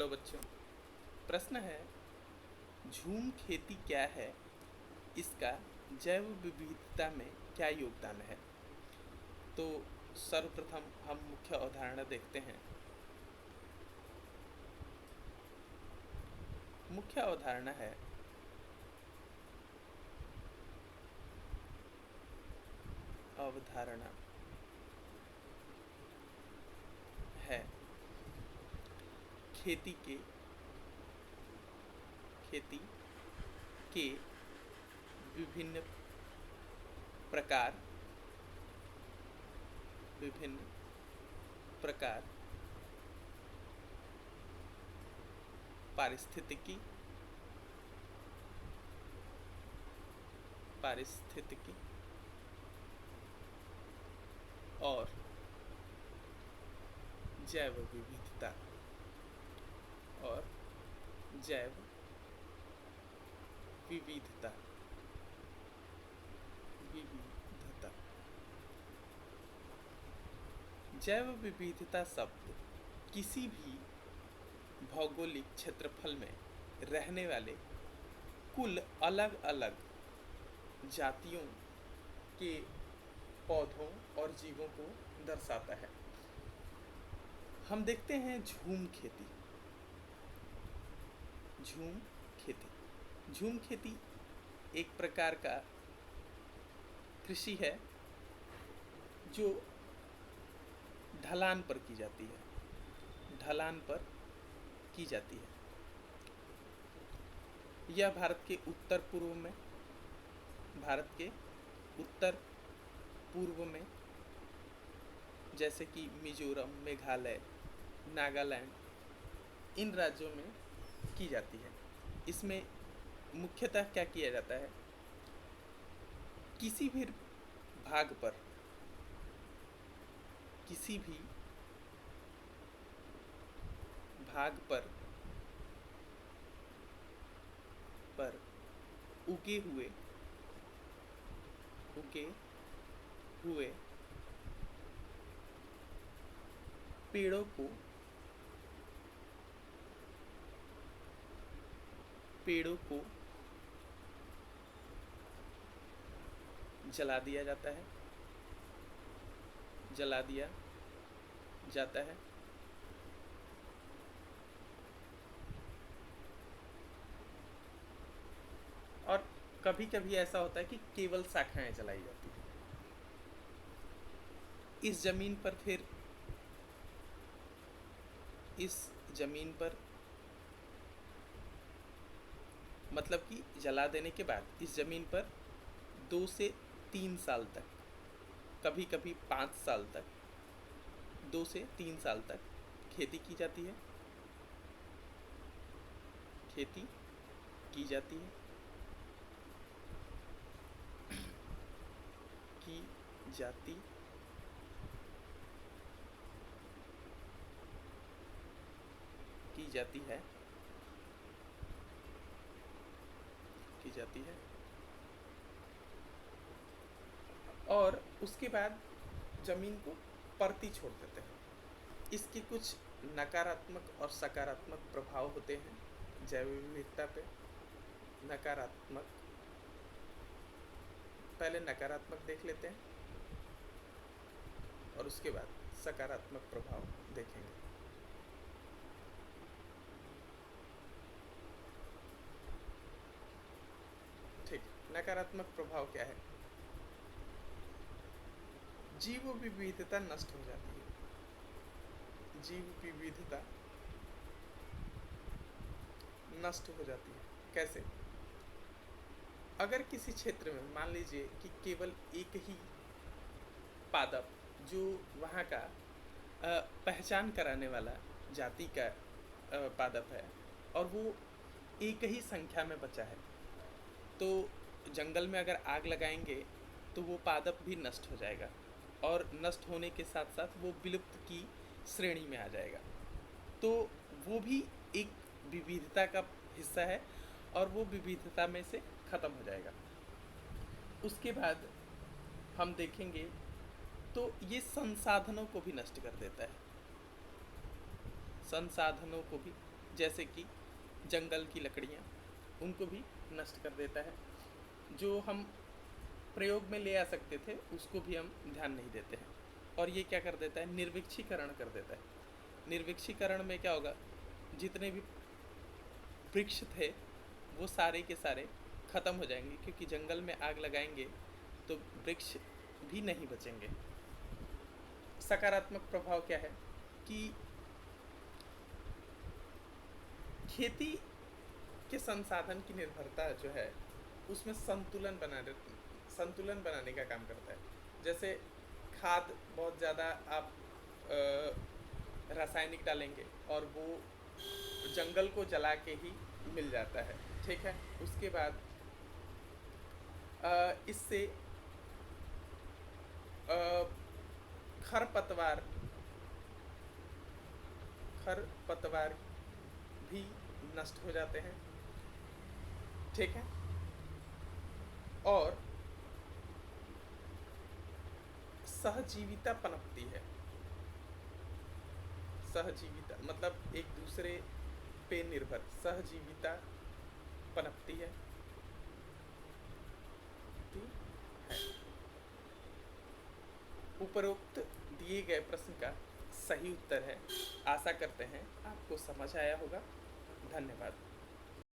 Hello बच्चों। प्रश्न है, झूम खेती क्या है, इसका जैव विविधता में क्या योगदान है। तो सर्वप्रथम हम मुख्य अवधारणा देखते हैं। मुख्य अवधारणा है अवधारणा है खेती के विभिन्न प्रकार पारिस्थितिकी और जैव विविधता विविधता जैव विविधता शब्द किसी भी भौगोलिक क्षेत्रफल में रहने वाले कुल अलग अलग जातियों के पौधों और जीवों को दर्शाता है। हम देखते हैं झूम खेती एक प्रकार का कृषि है जो ढलान पर की जाती है। यह भारत के उत्तर पूर्व में जैसे कि मिजोरम, मेघालय, नागालैंड, इन राज्यों में की जाती है। इसमें मुख्यतः क्या किया जाता है, किसी भी भाग पर उगे हुए पेड़ों को जला दिया जाता है और कभी कभी ऐसा होता है कि केवल शाखाएं जलाई जाती है। इस जमीन पर मतलब कि जला देने के बाद इस जमीन पर 2 से 3 साल तक, कभी कभी 5 साल तक, 2 से 3 साल तक खेती की जाती है। की जाती है और उसके बाद जमीन को परती छोड़ देते हैं। इसके कुछ नकारात्मक और सकारात्मक प्रभाव होते हैं जैव विविधता पे। पहले नकारात्मक देख लेते हैं और उसके बाद सकारात्मक प्रभाव देखेंगे। ठीक, नकारात्मक प्रभाव क्या है? जीव विविधता नष्ट हो जाती है। कैसे? अगर किसी क्षेत्र में मान लीजिए कि केवल एक ही पादप जो वहाँ का पहचान कराने वाला जाति का पादप है और वो एक ही संख्या में बचा है, तो जंगल में अगर आग लगाएंगे तो वो पादप भी नष्ट हो जाएगा और नष्ट होने के साथ साथ वो विलुप्त की श्रेणी में आ जाएगा। तो वो भी एक विविधता का हिस्सा है और वो विविधता में से खत्म हो जाएगा। उसके बाद हम देखेंगे तो ये संसाधनों को भी नष्ट कर देता है। जैसे कि जंगल की लकड़ियाँ, उनको भी नष्ट कर देता है। जो हम प्रयोग में ले आ सकते थे उसको भी हम ध्यान नहीं देते हैं। और ये क्या कर देता है, निर्वृक्षीकरण कर देता है। निर्वृक्षीकरण में क्या होगा, जितने भी वृक्ष थे वो सारे के सारे खत्म हो जाएंगे, क्योंकि जंगल में आग लगाएंगे तो वृक्ष भी नहीं बचेंगे। सकारात्मक प्रभाव क्या है कि खेती के संसाधन की निर्भरता जो है उसमें संतुलन बनाने का काम करता है। जैसे खाद बहुत ज़्यादा आप रासायनिक डालेंगे और वो जंगल को जला के ही मिल जाता है, ठीक है। उसके बाद इससे खरपतवार खरपतवार भी नष्ट हो जाते हैं, ठीक है। और सहजीविता पनपती है। सहजीविता मतलब एक दूसरे पे निर्भर सहजीविता पनपती है, उपरोक्त दिए गए प्रश्न का सही उत्तर है। आशा करते हैं आपको समझ आया होगा। धन्यवाद।